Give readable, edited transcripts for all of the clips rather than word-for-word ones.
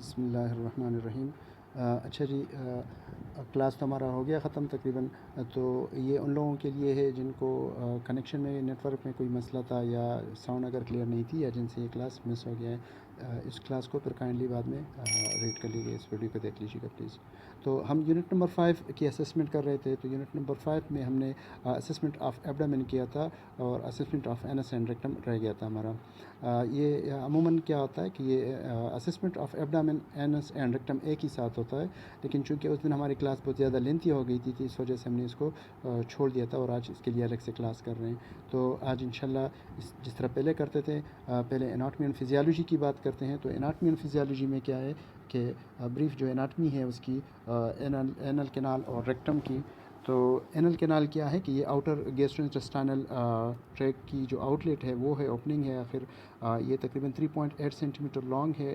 बिस्मिल्लाहिर्रहमानिर्रहीम। अच्छा जी, क्लास तो हमारा हो गया ख़त्म तकरीबन। तो ये उन लोगों के लिए है जिनको कनेक्शन में नेटवर्क में कोई मसला था या साउंड अगर क्लियर नहीं थी या जिनसे ये क्लास मिस हो गया है। इस क्लास को फिर काइंडली बाद में रीड कर लीजिए, इस वीडियो को देख लीजिएगा प्लीज़। तो हम यूनिट नंबर 5 की असेसमेंट कर रहे थे। तो यूनिट नंबर 5 में हमने असेसमेंट ऑफ एब्डोमेन किया था और assessment of anus and rectum रह गया था हमारा। ये अमूमन क्या होता है कि ये assessment of abdomen anus and rectum एक ही साथ होता है, लेकिन चूंकि उस दिन हमारी क्लास बहुत ज़्यादा लेंथी हो गई थी, तो इस वजह से हमने इसको छोड़ दिया था और आज इसके लिए अलग से क्लास कर रहे हैं। तो आज इंशाल्लाह जिस तरह पहले करते थे, पहले एनाटमी एंड फिजियोलॉजी की बात करते हैं। तो एनाटमी एंड फिजियोलॉजी में क्या है कि ब्रीफ जो एनाटमी है उसकी, एनल कैनाल और रेक्टम की। तो एनल कैनाल क्या है कि ये आउटर गैस्ट्रोइंटेस्टाइनल ट्रैक की जो आउटलेट है वो है, ओपनिंग है। आखिर ये तकरीबन 3.8 सेंटीमीटर लॉन्ग है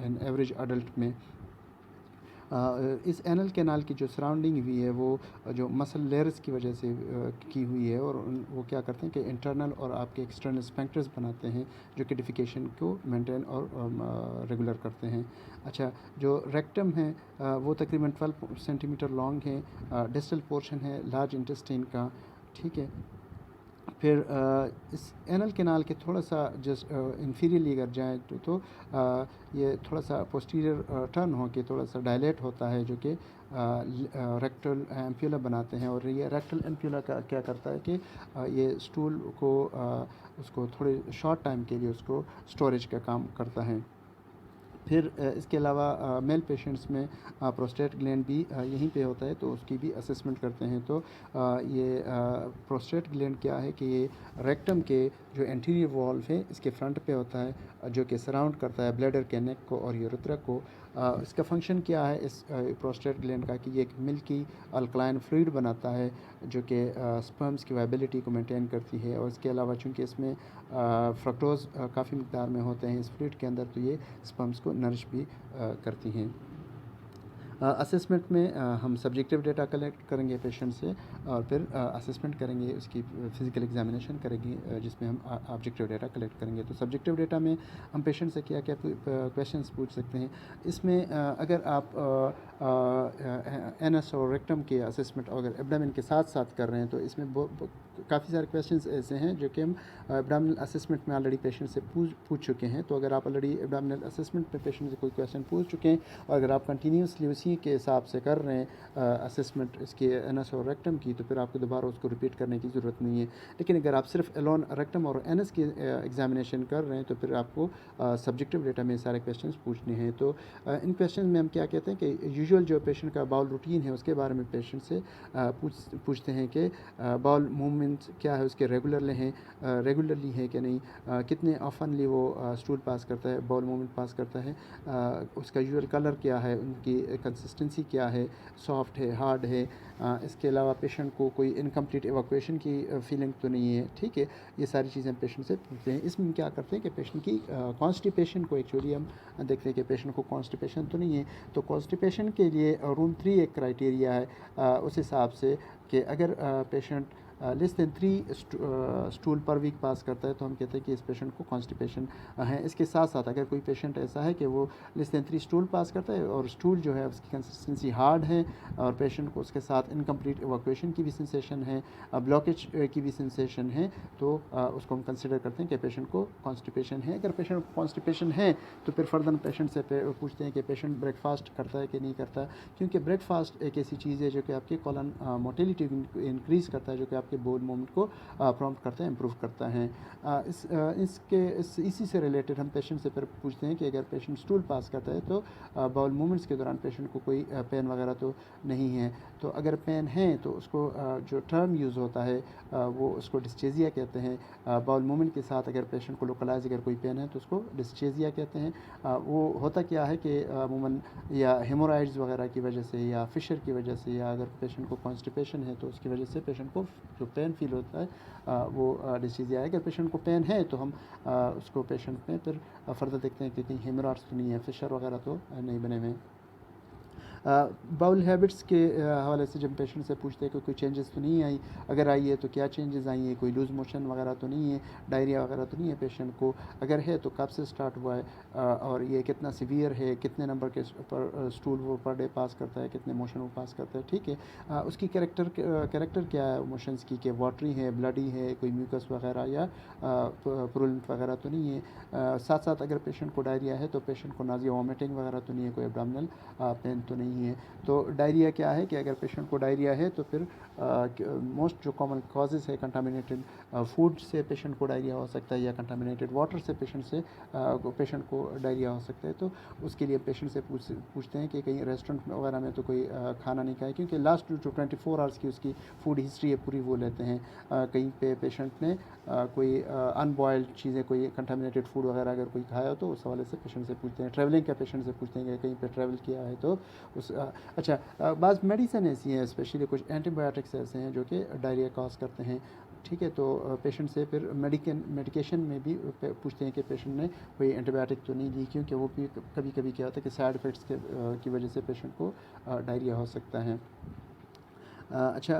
एन एवरेज अडल्ट में। इस एनल कैनाल की जो सराउंडिंग हुई है वो जो मसल लेयर्स की वजह से की हुई है, और वो क्या करते हैं कि इंटरनल और आपके एक्सटर्नल स्पेंक्टर्स बनाते हैं जो कि डिफिकेशन को मेंटेन और रेगुलर करते हैं। अच्छा, जो रेक्टम है वो तकरीबन 12 सेंटीमीटर लॉन्ग है, डिस्टल पोर्शन है लार्ज इंटेस्टाइन का। ठीक है। फिर इस एनल कैनाल के थोड़ा सा जस्ट इंफीरियरली अगर जाए ये थोड़ा सा पोस्टीरियर टर्न हो के थोड़ा सा डायलेट होता है, जो कि रेक्टल एम्प्यूला बनाते हैं। और ये रेक्टल एम्प्यूला का क्या करता है कि ये स्टूल को उसको थोड़े शॉर्ट टाइम के लिए उसको स्टोरेज का काम करता है। फिर इसके अलावा मेल पेशेंट्स में प्रोस्टेट ग्लैंड भी यहीं पे होता है, तो उसकी भी असेसमेंट करते हैं। तो ये प्रोस्टेट ग्लैंड क्या है कि ये रेक्टम के जो एंटीरियर वॉल्व है इसके फ्रंट पे होता है, जो कि सराउंड करता है ब्लैडर के नेक को और यूरेथ्रा को। इसका फंक्शन क्या है इस प्रोस्टेट ग्लैंड का कि ये एक मिल्की अल्कलाइन फ्लूइड बनाता है जो कि स्पर्म्स की वायबिलिटी को मेंटेन करती है। और इसके अलावा चूँकि इसमें फ्रक्टोज काफ़ी मिकदार में होते हैं इस फ्लूइड के अंदर, तो ये स्पर्म्स को नरिश भी करती हैं। असेसमेंट में हम सब्जेक्टिव डेटा कलेक्ट करेंगे पेशेंट से, और फिर असेसमेंट करेंगे, उसकी फ़िज़िकल एग्जामिनेशन करेंगे जिसमें हम ऑब्जेक्टिव डेटा कलेक्ट करेंगे। तो सब्जेक्टिव डेटा में हम पेशेंट से क्या क्या क्वेश्चंस पूछ सकते हैं। इसमें अगर आप एनएस और रेक्टम के असेसमेंट अगर एब्डोमेन के साथ साथ कर रहे हैं, तो इसमें काफ़ी सारे क्वेश्चंस ऐसे हैं जो कि हम एब्डोमिनल असेसमेंट में ऑलरेडी पेशेंट से पूछ चुके हैं। तो अगर आप ऑलरेडी एब्डोमिनल असेसमेंट में पेशेंट से कोई क्वेश्चन पूछ चुके हैं और अगर आप कंटिन्यूसली उसी के हिसाब से कर रहे हैं असेसमेंट इसके एनएस और रेक्टम की, तो फिर आपको दोबारा उसको रिपीट करने की ज़रूरत नहीं है। लेकिन अगर आप सिर्फ एलोन रेक्टम और एनएस की एग्जामिनेशन कर रहे हैं, तो फिर आपको सब्जेक्टिव डेटा में सारे क्वेश्चन पूछने हैं। तो इन क्वेश्चन में हम क्या कहते हैं कि यूजुअल जो पेशेंट का बाउल रूटीन है उसके बारे में पेशेंट से पूछते हैं कि बाउल मूवमेंट क्या है उसके रेगुलरली है कि नहीं, कितने ऑफनली वो स्टूल पास करता है, बाउल मूवमेंट पास करता है, उसका यूजुअल कलर क्या है, उनकी कंसिस्टेंसी क्या है, सॉफ्ट है, हार्ड है। इसके अलावा पेशेंट को कोई इनकम्प्लीट एवाकुएशन की फीलिंग तो नहीं है। ठीक है, ये सारी चीज़ें पेशेंट से पूछते हैं। इसमें क्या करते हैं कि पेशेंट की कॉन्स्टिपेशन को एक्चुअली हम देखते हैं कि पेशेंट को कॉन्स्टिपेशन तो नहीं है। तो कॉन्स्टिपेशन के लिए रूम 3 एक क्राइटेरिया है उस हिसाब से कि अगर patient less than 3 stool per week pass करता है, तो हम कहते हैं कि इस पेशेंट को कॉन्स्टिपेशन है। इसके साथ साथ अगर कोई पेशेंट ऐसा है कि वो लेस दैन 3 स्टूल पास करता है और स्टूल जो है उसकी कंसिस्टेंसी हार्ड है और पेशेंट को उसके साथ इनकम्प्लीट एवाकुएशन की भी सेंसेशन है, ब्लॉकेज की भी सेंसेशन है, तो उसको हम कंसिडर करते हैं कि पेशेंट को कॉन्स्टिपेशन है। अगर पेशेंट को कॉन्स्टिपेशन है तो फिर फर्दर पेशेंट से पूछते हैं कि पेशेंट ब्रेकफास्ट करता है कि नहीं करता, क्योंकि ब्रेकफास्ट एक ऐसी चीज़ है जो कि आपके कॉलन मोटिलिटी इंक्रीज़ करता है, जो कि आपके बोल मूवमेंट को प्रॉम्प्ट करता है, इम्प्रूव करता है। इसी से रिलेटेड हम पेशेंट से फिर पूछते हैं कि अगर पेशेंट स्टूल पास करता है तो बाउल मूवमेंट्स के दौरान पेशेंट को कोई पेन वगैरह तो नहीं है। तो अगर पेन है तो उसको जो टर्म यूज़ होता है वो उसको डिस्चेजिया कहते हैं। बाउल मूवमेंट के साथ अगर पेशेंट को लोकलाइज अगर कोई पेन है तो उसको डिस्चेजिया कहते हैं। वो होता क्या है कि अमूमन या हेमोराइड्स वगैरह की वजह से या फिशर की वजह से, या अगर पेशेंट को कॉन्स्टिपेशन है तो उसकी वजह से पेशेंट को जो पेन फील होता है वो डिसीज़ है। अगर पेशेंट को पेन है तो हम उसको पेशेंट में फिर फर्दर देखते हैं कि कहीं हेमोराइड्स तो नहीं है, फिशर वगैरह तो नहीं बने हुए हैं। बाउल हैबिट्स के हवाले से जब पेशेंट से पूछते हैं कि कोई चेंजेस तो नहीं आई, अगर आई है तो क्या चेंजेस आई हैं, कोई लूज़ मोशन वगैरह तो नहीं है, डायरिया वगैरह तो नहीं है पेशेंट को, अगर है तो कब से स्टार्ट हुआ है, और ये कितना सीवियर है, कितने नंबर के पर स्टूल वो पर डे पास करता है, कितने मोशन वो पास करता है, ठीक है। उसकी कैरेक्टर क्या है मोशंस की, कि वाटरी है, ब्लडी है, कोई म्यूकस वगैरह या प्रूलेंट वगैरह तो नहीं है। साथ साथ अगर पेशेंट को डायरिया है तो पेशेंट को नाज़िया वॉमिटिंग वगैरह तो नहीं है, कोई एब्डोमिनल पेन तो नहीं है। तो डायरिया क्या है कि अगर पेशेंट को डायरिया है तो फिर मोस्ट जो कॉमन कॉजेज़ है, कंटामिनेटेड फूड से पेशेंट को डायरिया हो सकता है, या कंटामिनेटेड वाटर से पेशेंट को डायरिया हो सकता है। तो उसके लिए पेशेंट से पूछते हैं कि कहीं रेस्टोरेंट वगैरह में तो कोई खाना नहीं खाए, क्योंकि लास्ट जो 24 आवर्स की उसकी फूड हिस्ट्री है पूरी वो लेते हैं। कहीं पे पेशेंट ने कोई अनबॉयल्ड चीज़ें, कोई कंटामिनेटेड फूड वगैरह अगर कोई खाया हो तो उस हवाले से पेशेंट से पूछते हैं। ट्रैवलिंग का पेशेंट से पूछते हैं कि कहीं पे ट्रैवल किया है तो उस अच्छा, बाज़ मेडिसिन ऐसी हैं, स्पेशली कुछ एंटीबायोटिक्स ऐसे हैं जो कि डायरिया कॉज करते हैं, ठीक है। तो पेशेंट से फिर मेडिकेशन में भी पूछते हैं कि पेशेंट ने कोई एंटीबायोटिक तो नहीं ली, क्योंकि वो भी कभी कभी क्या होता है कि साइड इफ़ेक्ट्स की वजह से पेशेंट को डायरिया हो सकता है। अच्छा,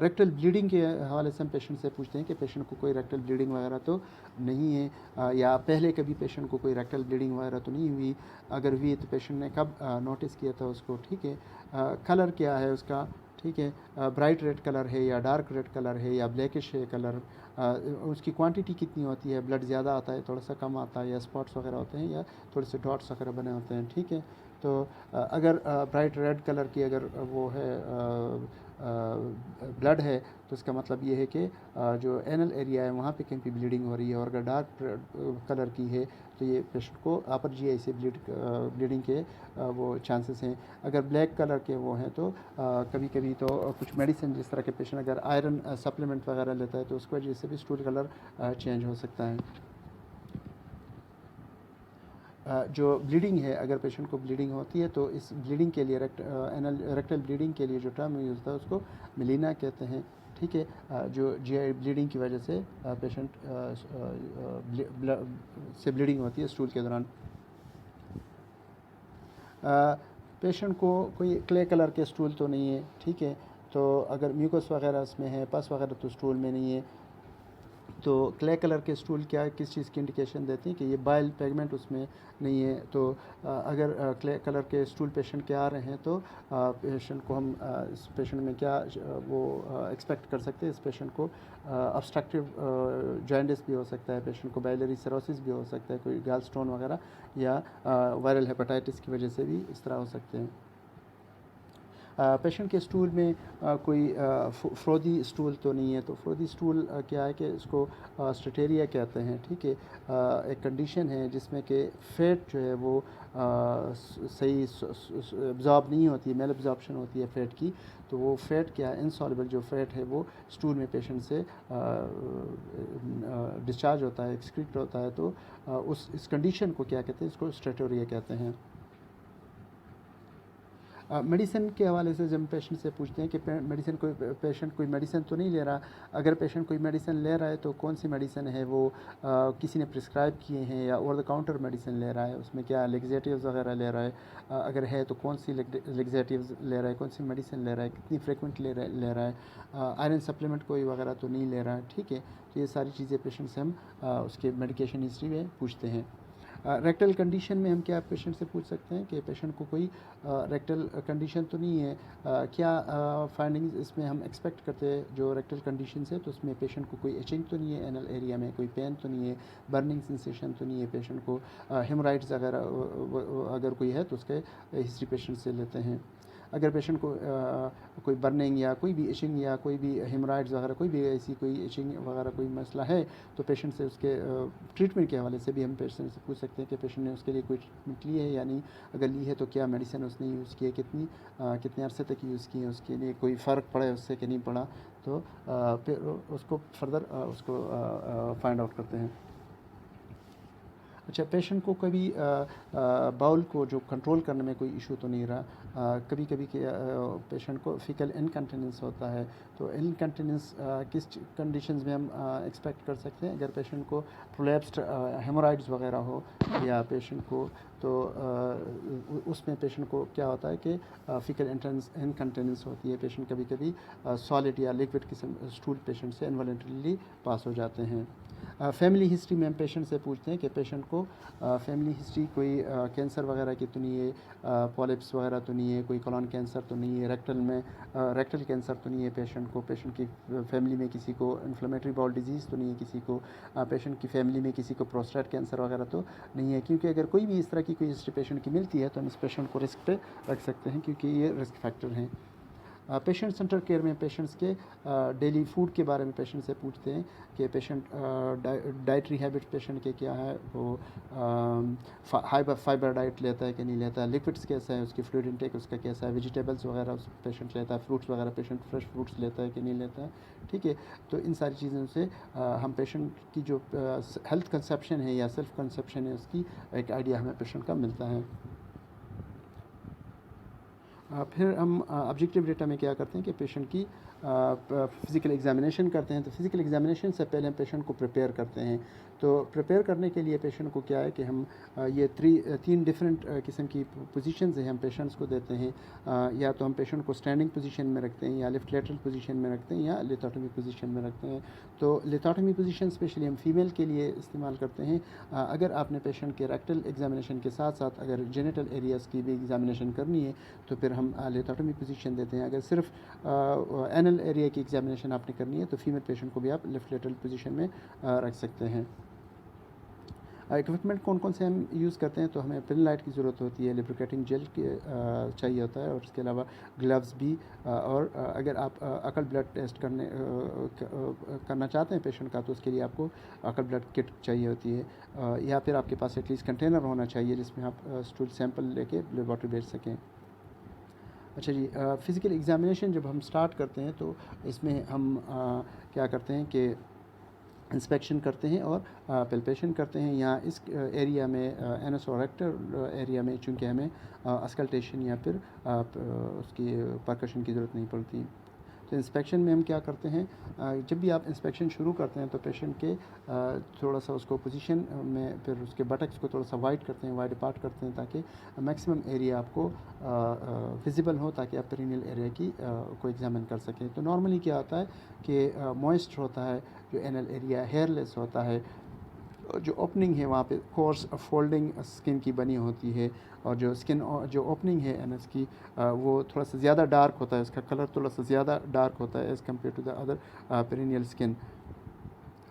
रेक्टल ब्लीडिंग के हवाले से हम पेशेंट से पूछते हैं कि पेशेंट को कोई रेक्टल ब्लीडिंग वगैरह तो नहीं है, या पहले कभी पेशेंट को कोई रेक्टल ब्लीडिंग वगैरह तो नहीं हुई, अगर हुई तो पेशेंट ने कब नोटिस किया था उसको, ठीक है। कलर क्या है उसका, ठीक है, ब्राइट रेड कलर है या डार्क रेड कलर है या ब्लैकिश है कलर, उसकी क्वांटिटी कितनी होती है, ब्लड ज़्यादा आता है, थोड़ा सा कम आता है, या स्पॉट्स वगैरह होते हैं, या थोड़े से डॉट्स वगैरह बने होते हैं, ठीक है। तो अगर ब्राइट रेड कलर की अगर वो है ब्लड है तो इसका मतलब ये है कि जो एनल एरिया है वहाँ पे कहीं पे ब्लीडिंग हो रही है, और अगर डार्क कलर की है तो ये पेशेंट को अपर जीआई से ब्लीडिंग के वो चांसेस हैं। अगर ब्लैक कलर के वो हैं तो कभी कभी तो कुछ मेडिसिन, जिस तरह के पेशेंट अगर आयरन सप्लीमेंट वगैरह लेता है तो उसकी वजह से भी स्टूल कलर चेंज हो सकता है। जो ब्लीडिंग है, अगर पेशेंट को ब्लीडिंग होती है तो इस ब्लीडिंग के लिए रेक्टल ब्लीडिंग के लिए जो टर्म यूज़ होता है उसको मिलीना कहते हैं, ठीक है। जो जीआई ब्लीडिंग की वजह से पेशेंट से ब्लीडिंग होती है स्टूल के दौरान। पेशेंट को कोई क्ले कलर के स्टूल तो नहीं है, ठीक है। तो अगर म्यूकस वगैरह उसमें है, पस वगैरह तो स्टूल में नहीं है, तो क्ले कलर के स्टूल क्या किस चीज़ की इंडिकेशन देती हैं कि ये बाइल पिगमेंट उसमें नहीं है। तो अगर क्ले कलर के स्टूल पेशेंट के आ रहे हैं तो पेशेंट को हम इस पेशेंट में क्या वो एक्सपेक्ट कर सकते हैं, इस पेशेंट को ऑब्स्ट्रक्टिव जॉन्डिस भी हो सकता है, पेशेंट को बाइलरी सिरोसिस भी हो सकता है, कोई गॉल स्टोन वगैरह, या वायरल हेपेटाइटिस की वजह से भी इस तरह हो सकते हैं। पेशेंट के स्टूल में कोई फ्रोदी स्टूल तो नहीं है। तो फ्रोदी स्टूल क्या है कि इसको स्टेटेरिया कहते हैं, ठीक है। एक कंडीशन है जिसमें कि फ़ैट जो है वो सही एब्जॉर्ब नहीं होती है, मेल एब्जॉर्प्शन होती है फ़ैट की। तो वो फ़ैट क्या है, इनसॉल्युबल जो फ़ैट है वो स्टूल में पेशेंट से डिस्चार्ज होता है, एक्सक्रीट होता है। तो इस कंडीशन को क्या कहते हैं, इसको स्टेटोरिया कहते हैं। मेडिसिन के हवाले से जब पेशेंट से पूछते हैं कि मेडिसिन कोई पेशेंट कोई मेडिसिन तो नहीं ले रहा, अगर पेशेंट कोई मेडिसिन ले रहा है तो कौन सी मेडिसिन है वो, किसी ने प्रिस्क्राइब किए हैं या ओवर द काउंटर मेडिसिन ले रहा है, उसमें क्या लेग्जेटिव्स वगैरह ले रहा है, अगर है तो कौन सी लेग्जेटिव्स ले रहा है, कौन सी मेडिसिन ले रहा है, कितनी फ्रिक्वेंट ले रहा है, आयरन सप्लीमेंट कोई वगैरह तो नहीं ले रहा है, ठीक है। तो ये सारी चीज़ें पेशेंट से हम उसके मेडिकेशन हिस्ट्री में पूछते हैं। रेक्टल कंडीशन में हम क्या पेशेंट से पूछ सकते हैं कि पेशेंट को कोई रेक्टल कंडीशन तो नहीं है, क्या फाइंडिंग्स इसमें हम एक्सपेक्ट करते हैं जो रेक्टल कंडीशन है, तो उसमें पेशेंट को कोई एचिंग तो नहीं है, एनल एरिया में कोई पेन तो नहीं है, बर्निंग सेंसेशन तो नहीं है, पेशेंट को हेमोराइड्स अगर कोई है तो उसके हिस्ट्री पेशेंट से लेते हैं। अगर पेशेंट को कोई बर्निंग या कोई भी इचिंग या कोई भी हेमोराइड्स वगैरह कोई भी ऐसी कोई इचिंग वगैरह कोई मसला है तो पेशेंट से उसके ट्रीटमेंट के हवाले से भी हम पेशेंट से पूछ सकते हैं कि पेशेंट ने उसके लिए कोई ट्रीटमेंट ली है या नहीं, अगर ली है तो क्या मेडिसिन उसने यूज़ की है, कितने अरसे तक यूज़ की है, उसके लिए कोई फ़र्क पड़ा है उससे कि नहीं पड़ा। तो फिर उसको फर्दर उसको फाइंड आउट करते हैं। अच्छा, पेशेंट को कभी बाउल को जो कंट्रोल करने में कोई इशू तो नहीं रहा, कभी कभी पेशेंट को फीकल इनकंटिनेंस होता है। तो इनकंटिनेंस किस कंडीशंस में हम एक्सपेक्ट कर सकते हैं, अगर पेशेंट को प्रोलैप्स्ड हेमोराइड्स वगैरह हो या पेशेंट को, तो उसमें पेशेंट को क्या होता है कि फीकल इनकंटिनेंस होती है। पेशेंट कभी कभी सॉलिड या लिक्विड किस्म स्टूल पेशेंट से इनवॉलंटरीली पास हो जाते हैं। फैमिली हिस्ट्री में हम पेशेंट से पूछते हैं कि पेशेंट को फैमिली हिस्ट्री कोई कैंसर वगैरह की तो नहीं है, पॉलिप्स वगैरह तो नहीं है, कोई कोलन कैंसर तो नहीं है, रेक्टल में रेक्टल कैंसर तो नहीं है पेशेंट को, पेशेंट की फैमिली में किसी को इन्फ्लेमेटरी बाउल डिजीज़ तो नहीं है किसी को, पेशेंट की फैमिली में किसी को प्रोस्टेट कैंसर वगैरह तो नहीं है। क्योंकि अगर कोई भी इस तरह की कोई हिस्ट्री पेशेंट की मिलती है तो हम इस पेशेंट को रिस्क पे रख सकते हैं, क्योंकि ये रिस्क फैक्टर हैं। पेशेंट सेंटर केयर में पेशेंट्स के डेली फूड के बारे में पेशेंट से पूछते हैं कि पेशेंट डाइटरी हैबिट्स पेशेंट के क्या है, वो हाई फाइबर डाइट लेता है कि नहीं लेता है, लिक्विड्स कैसा है, उसकी फ्लूइड इनटेक उसका कैसा है, वेजिटेबल्स वगैरह उस पेशेंट लेता है, फ्रूट्स वगैरह पेशेंट फ्रेश फ्रूट्स लेता है कि नहीं लेता है। ठीक है, तो इन सारी चीज़ों से हम पेशेंट की जो हेल्थ कंसेप्शन है या सेल्फ कंसेप्शन है उसकी एक आइडिया हमें पेशेंट का मिलता है। फिर हम ऑब्जेक्टिव डेटा में क्या करते हैं कि पेशेंट की फ़िज़िकल एग्ज़ामिनेशन करते हैं। तो फ़िज़िकल एग्ज़ामिनेशन से पहले हम पेशेंट को प्रिपेयर करते हैं। तो प्रिपेयर करने के लिए पेशेंट को क्या है कि हम ये तीन डिफरेंट किस्म की पोजीशंस हैं हम पेशेंट्स को देते हैं। या तो हम पेशेंट को स्टैंडिंग पोजीशन में रखते हैं, या लेफ्ट लेटरल पोजीशन में रखते हैं, या लिथोटमी पोजीशन में रखते हैं। तो लिथोटमी पोजीशन स्पेशली हम फीमेल के लिए इस्तेमाल करते हैं। अगर आपने पेशेंट के रेक्टल एग्ज़ामिनेशन के साथ साथ अगर जेनिटल एरियाज़ की भी एग्ज़ामिनेशन करनी है तो फिर हम लिथोटमी पोजीशन देते हैं। अगर सिर्फ एनल एरिया की एग्ज़ामिनेशन आपने करनी है तो फीमेल पेशेंट को भी आप लेफ्ट लेटरल पोजीशन में रख सकते हैं। इक्विपमेंट कौन कौन से हम यूज़ करते हैं, तो हमें पिन लाइट की ज़रूरत होती है, लिब्रिकेटिंग जेल चाहिए होता है, और इसके अलावा ग्लव्स भी। और अगर आप अकल ब्लड टेस्ट करना चाहते हैं पेशेंट का तो उसके लिए आपको अकल ब्लड किट चाहिए होती है, या फिर आपके पास एटलीस्ट कंटेनर होना चाहिए जिसमें आप स्टूल सैंपल लेके लेबॉर्ट्री भेज सकें। अच्छा जी, फ़िज़िकल एग्ज़ामिनेशन जब हम स्टार्ट करते हैं तो इसमें हम क्या करते हैं कि इंस्पेक्शन करते हैं और पल्पेशन करते हैं। यहाँ इस एरिया में एनस और रेक्टल एरिया में चूँकि हमें अस्कल्टेशन या फिर उसकी परकशन की ज़रूरत नहीं पड़ती। तो इंस्पेक्शन में हम क्या करते हैं, जब भी आप इंस्पेक्शन शुरू करते हैं तो पेशेंट के थोड़ा सा उसको पोजीशन में फिर उसके बटक्स को थोड़ा सा वाइड करते हैं, वाइड अपार्ट करते हैं, ताकि मैक्सिमम एरिया आपको विजिबल हो, ताकि आप पेरिनियल एरिया की को एग्जामिन कर सकें। तो नॉर्मली क्या होता है कि मॉइस्ट होता है जो एनल एरिया, हेयरलेस होता है, जो ओपनिंग है वहाँ पे कोर्स फोल्डिंग स्किन की बनी होती है, और जो स्किन जो ओपनिंग है एनस की वो थोड़ा सा ज़्यादा डार्क होता है, उसका कलर थोड़ा सा ज़्यादा डार्क होता है as compared to the other perineal skin.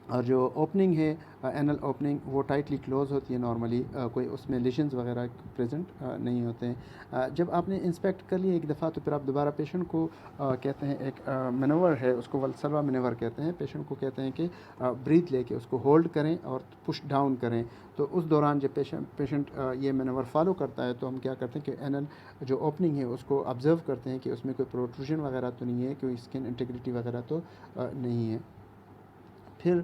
और जो ओपनिंग है एनल ओपनिंग वो टाइटली क्लोज होती है नॉर्मली, कोई उसमें लेशंस वगैरह प्रेजेंट नहीं होते हैं। जब आपने इंस्पेक्ट कर लिया एक दफ़ा तो फिर आप दोबारा पेशेंट को कहते हैं, एक मैनोवर है उसको वल्सल्वा मैनोवर कहते हैं, पेशेंट को कहते हैं कि ब्रीथ लेके उसको होल्ड करें और पुश डाउन करें। तो उस दौरान जब पेशेंट ये मैनोवर फॉलो करता है तो हम क्या करते हैं कि एनल जो ओपनिंग है उसको ऑब्ज़र्व करते हैं कि उसमें कोई प्रोट्रूजन वगैरह तो नहीं है, कोई स्किन इंटीग्रिटी वगैरह तो नहीं है। फिर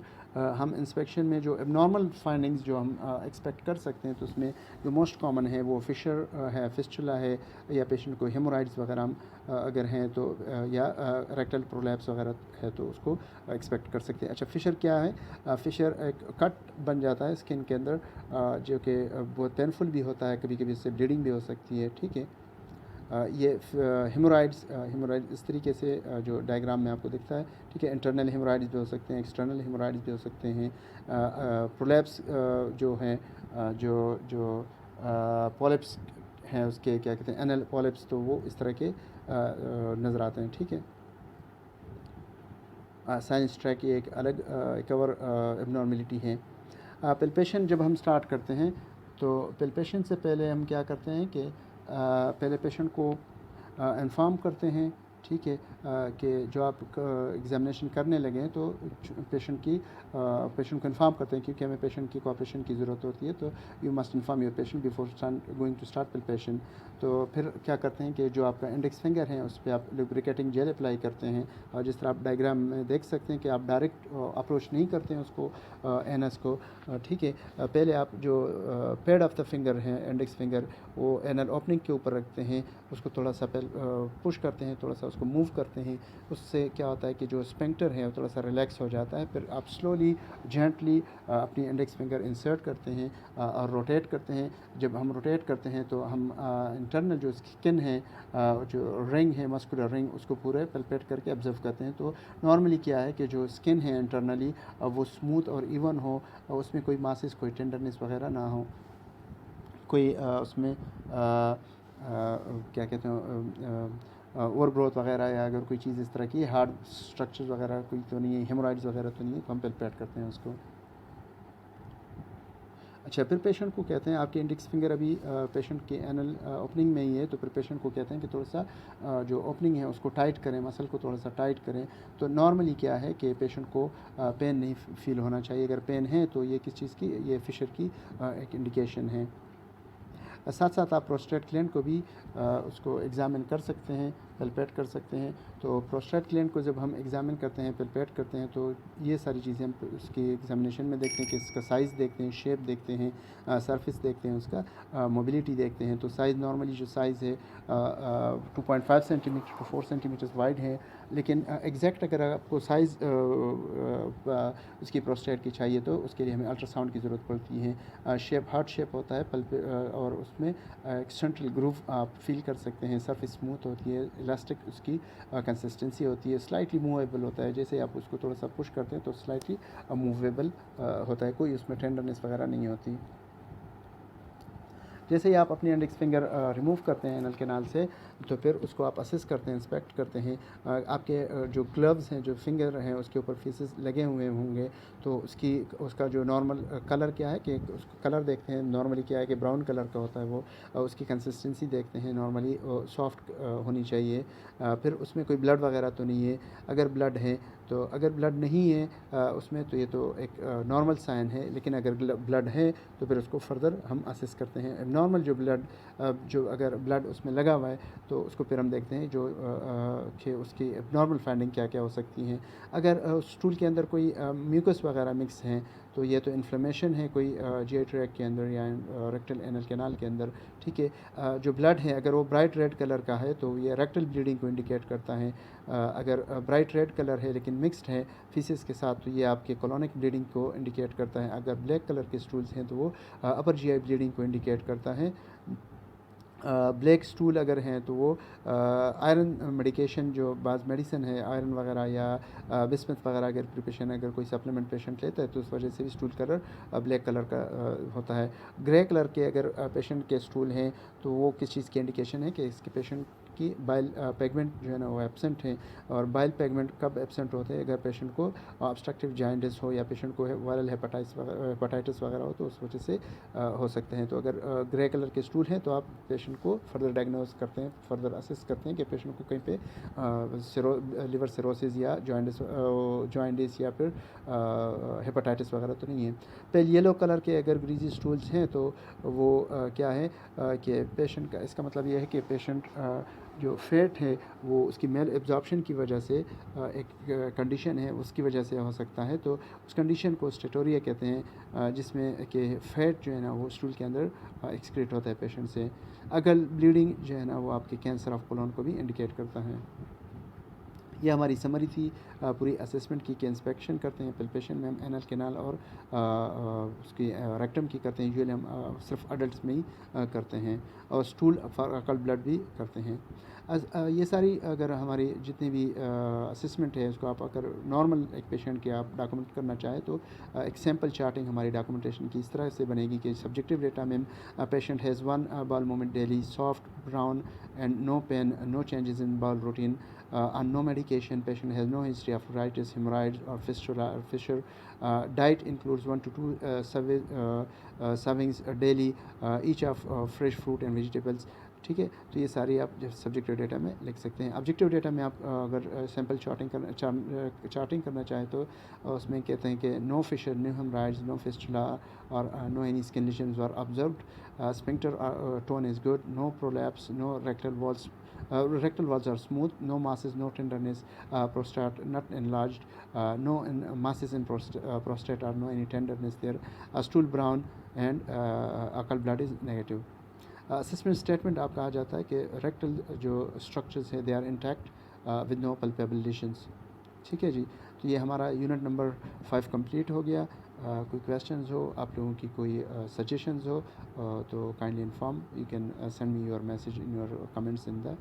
हम इंस्पेक्शन में जो एबनॉर्मल फाइंडिंग्स जो हम एक्सपेक्ट कर सकते हैं तो उसमें जो मोस्ट कॉमन है वो फिशर है, फिस्टुला है, या पेशेंट को हेमोराइड्स वगैरह हम अगर हैं तो या रेक्टल प्रोलैप्स वगैरह है तो उसको एक्सपेक्ट कर सकते हैं। अच्छा, फिशर क्या है? फिशर एक कट बन जाता है स्किन के अंदर जो कि बहुत पेनफुल भी होता है, कभी कभी इससे ब्लीडिंग भी हो सकती है। ठीक है, ये हेमोराइड्स इस तरीके से जो डायग्राम में आपको दिखता है। ठीक है, इंटरनल हेमोराइड्स भी हो सकते हैं, एक्सटर्नल हेमोराइड्स भी हो सकते हैं। प्रोलैप्स जो हैं जो जो पॉलिप्स हैं उसके क्या कहते हैं, एनल पॉलिप्स, तो वो इस तरह के नज़र आते हैं। ठीक है, साइनस ट्रैक की एक अलग कवर एबनॉर्मेलिटी है। पल्पेशन जब हम स्टार्ट करते हैं तो पल्पेशन से पहले हम क्या करते हैं कि पहले पेशेंट को इन्फॉर्म करते हैं, ठीक है, कि जो आप एग्ज़ामिनेशन करने लगे तो पेशेंट को इन्फॉर्म करते हैं, क्योंकि हमें पेशेंट की कोऑपरेशन की ज़रूरत होती है। तो you must inform your patient before going to start palpation. तो फिर क्या करते हैं कि जो आपका इंडेक्स फिंगर है उस पर आप लुब्रिकेटिंग जेल अप्लाई करते हैं, और जिस तरह आप डायग्राम में देख सकते हैं कि आप डायरेक्ट अप्रोच नहीं करते हैं उसको एनस को। ठीक है, पहले आप जो पैड ऑफ द फिंगर है, इंडेक्स फिंगर, वो एनल ओपनिंग के ऊपर रखते हैं, उसको थोड़ा सा पुश करते हैं, थोड़ा सा उसको मूव करते हैं, उससे क्या होता है कि जो स्फिंक्टर है वो थोड़ा सा रिलैक्स हो जाता है। फिर आप स्लोली जेंटली अपनी इंडेक्स फिंगर इंसर्ट करते हैं और रोटेट करते हैं। जब हम रोटेट करते हैं तो हम इंटरनल जो स्किन है, जो रिंग है, मस्कुलर रिंग, उसको पूरे पल्पेट करके ऑब्जर्व करते हैं। तो नॉर्मली क्या है कि जो स्किन है इंटरनली वो स्मूथ और इवन हो, उसमें कोई मासेस, कोई टेंडरनेस वगैरह ना हो, कोई उसमें क्या कहते हैं ओवर ग्रोथ वगैरह, या अगर कोई चीज़ इस तरह की हार्ड स्ट्रक्चर्स वगैरह कोई तो नहीं है, हेमोराइड्स वगैरह तो नहीं है, तो हम पल्पेट करते हैं उसको। अच्छा, फिर पेशेंट को कहते हैं, आपके इंडेक्स फिंगर अभी पेशेंट के एनल ओपनिंग में ही है, तो फिर पेशेंट को कहते हैं कि थोड़ा सा जो ओपनिंग है उसको टाइट करें, मसल को थोड़ा सा टाइट करें। तो नॉर्मली क्या है कि पेशेंट को पेन नहीं फील होना चाहिए। अगर पेन है तो ये किस चीज़ की, ये फिशर की एक इंडिकेशन है। साथ साथ आप प्रोस्टेट ग्लैंड को भी उसको एग्ज़ामिन कर सकते हैं, पल्पेट कर सकते हैं। तो प्रोस्टेट ग्लैंड को जब हम एग्ज़ामिन करते हैं, पल्पेट करते हैं, तो ये सारी चीज़ें हम उसकी एग्जामिनेशन में देखते हैं कि इसका साइज़ देखते हैं, शेप देखते हैं, सरफेस देखते हैं, उसका मोबिलिटी देखते हैं। तो साइज़ नॉर्मली जो साइज़ है 2.5 सेंटीमीटर टू 4 सेंटीमीटर वाइड है, लेकिन एग्जैक्ट अगर आपको साइज़ उसकी प्रोस्टेट की चाहिए तो उसके लिए हमें अल्ट्रासाउंड की ज़रूरत पड़ती है। शेप हार्ट शेप होता है और उसमें एक सेंट्रल ग्रूव आप फील कर सकते हैं, सरफेस स्मूथ होती है, इलास्टिक उसकी कंसिस्टेंसी होती है, स्लाइटली मूवेबल होता है। जैसे आप उसको थोड़ा सा पुश करते हैं तो स्लाइटली मूवेबल होता है, कोई उसमें टेंडरनेस वगैरह नहीं होती। जैसे ही आप अपनी इंडेक्स फिंगर रिमूव करते हैं एनल कैनाल से, तो फिर उसको आप असेस करते हैं, इंस्पेक्ट करते हैं। आपके जो ग्लव्स हैं, जो फिंगर हैं, उसके ऊपर फीसेस लगे हुए होंगे, तो उसका जो नॉर्मल कलर क्या है कि उसको कलर देखते हैं। नॉर्मली क्या है कि ब्राउन कलर का होता है वो। उसकी कंसिस्टेंसी देखते हैं, नॉर्मली सॉफ्ट होनी चाहिए। फिर उसमें कोई ब्लड वगैरह तो नहीं है। अगर ब्लड है तो, अगर ब्लड नहीं है उसमें, तो ये तो एक नॉर्मल साइन है। लेकिन अगर ब्लड है तो फिर उसको फर्दर हम असेस करते हैं। नॉर्मल जो ब्लड जो अगर ब्लड उसमें लगा हुआ है तो उसको फिर हम देखते हैं जो कि उसकी नॉर्मल फाइंडिंग क्या क्या हो सकती हैं। अगर स्टूल के अंदर कोई म्यूकस वगैरह मिक्स हैं तो ये तो इन्फ्लेमेशन है कोई जीआई ट्रैक्ट के अंदर या रेक्टल एनल कैनाल के अंदर। ठीक है, जो ब्लड है अगर वो ब्राइट रेड कलर का है तो ये रेक्टल ब्लीडिंग को इंडिकेट करता है। अगर ब्राइट रेड कलर है लेकिन मिक्स्ड है फीसेस के साथ, तो ये आपके कोलोनिक ब्लीडिंग को इंडिकेट करता है। अगर ब्लैक कलर के स्टूल्स हैं तो वो अपर जीआई ब्लीडिंग को इंडिकेट करता है। ब्लैक स्टूल अगर हैं तो वो आयरन मेडिकेशन, जो बाज़ मेडिसिन है आयरन वगैरह या बिस्मथ वगैरह अगर प्रिपरेशन, अगर कोई सप्लीमेंट पेशेंट लेता है तो उस वजह से भी स्टूल कलर ब्लैक कलर का होता है। ग्रे कलर के अगर पेशेंट के स्टूल हैं तो वो किस चीज़ की इंडिकेशन है कि इसके पेशेंट की बाइल पैगमेंट जो है ना वो एब्सेंट है। और बाइल पैगमेंट कब एब्सेंट होते हैं, अगर पेशेंट को ऑब्स्ट्रक्टिव जॉन्डिस हो या पेशेंट को वायरल हेपेटाइटिस वगैरह हो तो उस वजह से हो सकते हैं। तो अगर ग्रे कलर के स्टूल हैं तो आप पेशेंट को फर्दर डायग्नोस करते हैं, फर्दर असेस करते हैं कि पेशेंट को कहीं पे लिवर सिरोसिस या जॉन्डिस या फिर हेपेटाइटिस वगैरह तो नहीं है। पेल येलो कलर के अगर ग्रीजी स्टूल्स हैं तो वो क्या है कि पेशेंट का, इसका मतलब ये है कि पेशेंट जो फैट है वो उसकी मेल एब्जॉर्प्शन की वजह से एक कंडीशन है, उसकी वजह से हो सकता है। तो उस कंडीशन को स्टेटोरिया कहते हैं, जिसमें कि फ़ैट जो है ना वो स्टूल के अंदर एक्सक्रीट होता है पेशेंट से। अगर ब्लीडिंग जो है ना वो आपके कैंसर ऑफ कोलन को भी इंडिकेट करता है। ये हमारी समरी थी पूरी असेसमेंट की कि इंस्पेक्शन करते हैं, पल्पेशन में हम एनल कैनाल और उसकी रेक्टम की करते हैं। यूजुअली हम सिर्फ अडल्ट में ही करते हैं, और स्टूल फॉर अकल्ट ब्लड भी करते हैं। ये सारी अगर हमारी जितनी भी असेसमेंट है उसको आप अगर नॉर्मल एक पेशेंट के आप डॉक्यूमेंट करना चाहें तो एक सैम्पल चार्टिंग हमारी डॉक्यूमेंटेशन की इस तरह से बनेगी कि सब्जेक्टिव डेटा में patient has one bowel movement daily, soft brown and no pain, no changes in bowel routine, on no medication. Patient has no history of arthritis, hemorrhoids or fistula or fissure. Diet includes 1 to 2 servings daily, each of fresh fruit and vegetables. ठीक है, तो ये सारी आप subjective data में लिख सकते हैं। ऑब्जेक्टिव डेटा में आप अगर सैम्पल चार्टिंग करना चाहें तो उसमें कहते हैं कि no fissure, no haemorrhoids, no fistula और no any skin lesions are observed, sphincter tone is good, no prolapse, no rectal walls are smooth, no masses, no tenderness, prostate not enlarged, no masses in prostate or no any tenderness there, stool brown and occult blood is negative. Assessment statement आप कहा जाता है कि rectal जो structures है they are intact, with no palpable. ठीक है जी। तो ये हमारा यूनिट नंबर 5 कंप्लीट हो गया। कोई क्वेश्चंस हो, आप लोगों की कोई सजेशंस हो, तो kindly inform, you can send me your message in your comments in the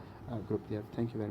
group there. Thank you very